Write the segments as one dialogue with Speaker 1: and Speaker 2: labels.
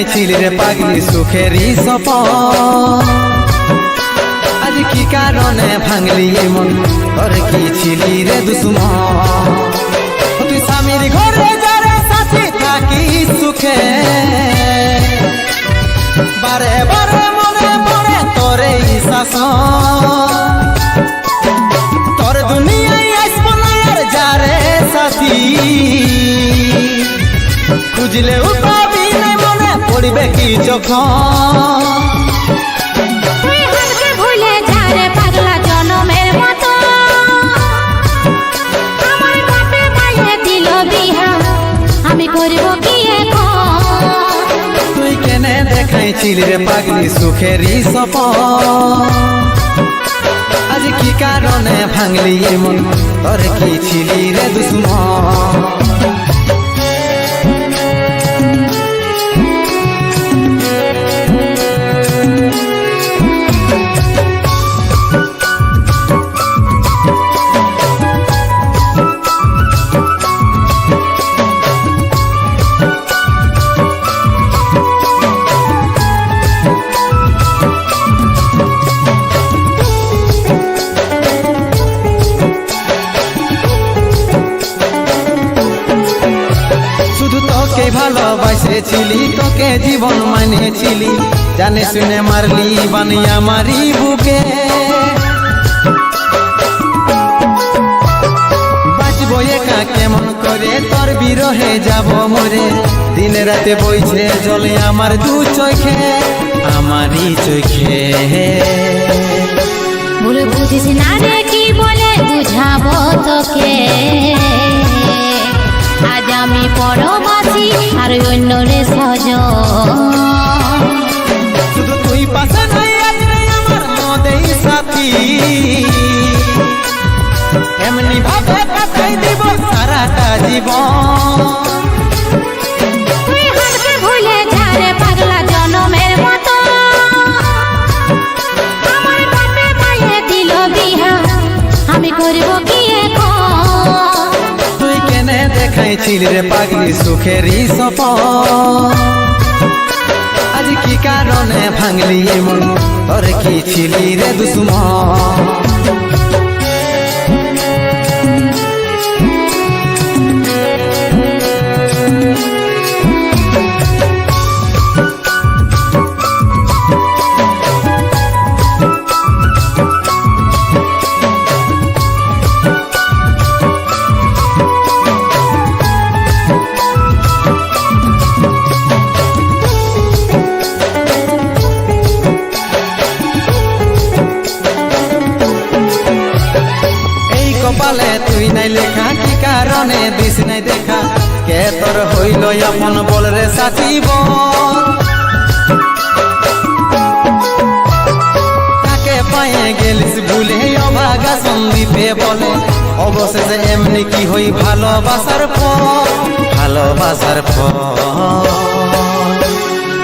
Speaker 1: দেখাইছিলি রে পাগলি সুখেরই সপন, আজ কি কারণে ভাঙলি মন, তোর কি ছিলি রে দুশ্মন। তুই স্বামীর ঘরে যারে সাথে থাকি সুখে, বারে বারে মনে পড়ে তোর এই শাসন। তোর দুনিয়ায় আসব না আর যারে সাথী, খুঁজলেও পাবি না মনে পড়বে কি যখন। তুই কেনে দেখাইছিলি রে পাগলি সুখেরই সপন, আজ কি কারণে ভাঙলি মন, তোর কি ছিলি রে দুশ্মন। তোকে ভালোবাসেছিলি, তোকে জীবন মানেছিলি, জানে শুনে মারলি বানিয়া মারি বুকে। বাঁচবো একা কেমন করে, তোর বিরহে যাব মরে, দিনে রাতে বইছে জলে আমার দু চোখে, আমারই চোখে।
Speaker 2: বলে বুঝিস না রে কি বলে বুঝাবো তোকে, আজ আমি পরবাসী আর অন্য রে সজন।
Speaker 1: শুধু তুই পাশে নাই আজ নেই আমার মদেই সাথী, এমনি ভাবে কাটাই দিব সারাটা জীবন।
Speaker 2: তুই হারকে ভুলে যা রে পাগলা জনমের মতো, আমার বাপে মায়ে দিল বিহা, আমি করব কি এখন।
Speaker 1: তুই কেনে দেখাইছিলি রে পাগলি সুখেরই সপন, আজ কি কারণে ভাঙলি মন, তোর কি ছিলি রে দুশ্মন। কপালে তুই নাই লেখা, কি কারণে দিস নাই দেখা, কে তোর হইল আপন বল রে সাথী বল। তাকে পায়ে গেলিস ভুলে অভাগা সন্দীপে বলে, অবশেষে এমনি কি হই ভালোবাসার ফল, ভালোবাসার ফল।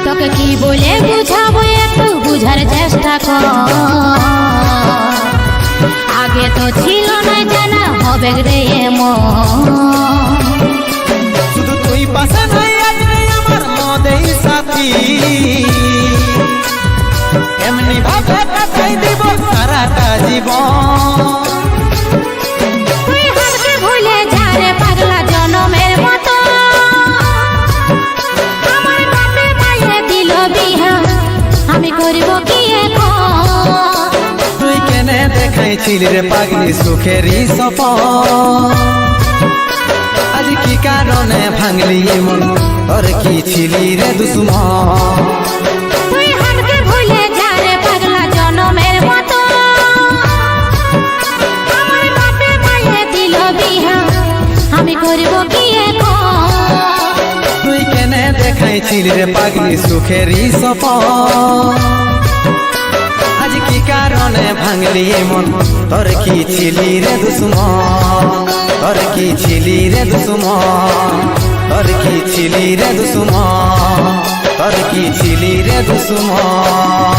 Speaker 2: তোকে কি বলে বুঝাবো একটু বুঝার চেষ্টা কর, আগে তো ছিল না জানা হবে রে মন।
Speaker 1: শুধু তুই পাশে নাই আজ নেই আমার মদেই সাথী, এমনি ভাবে কাটাই দিব সারাটা জীবন।
Speaker 2: তুই হারকে ভুলে যা রে পাগলা জনমের মতো, আমার বাপে মায়ে দিল বিহা, আমি করব কি এখন।
Speaker 1: তুই কেনে দেখাইছিলি রে পাগলি সুখেরই সপন, আজ কি কারণে ভাঙলি মন, তোর কি ছিলি রে দুশ্মন।
Speaker 2: তুই হারকে ভুলে যা রে পাগলা জনমের মতো, আমার বাপে মায়ে দিল বিহা, আমি করব কি এখন।
Speaker 1: তুই কেনে দেখাইছিলি রে পাগলি সুখেরই সপন, আজ কি কারণে ভাঙলি মন, তোর কি ছিলি রে দুশ্মন, তোর কি ছিলি রে দুশ্মন, তোর কি ছিলি রে দুশ্মন, তোর কি ছিলি রে দুশ্মন।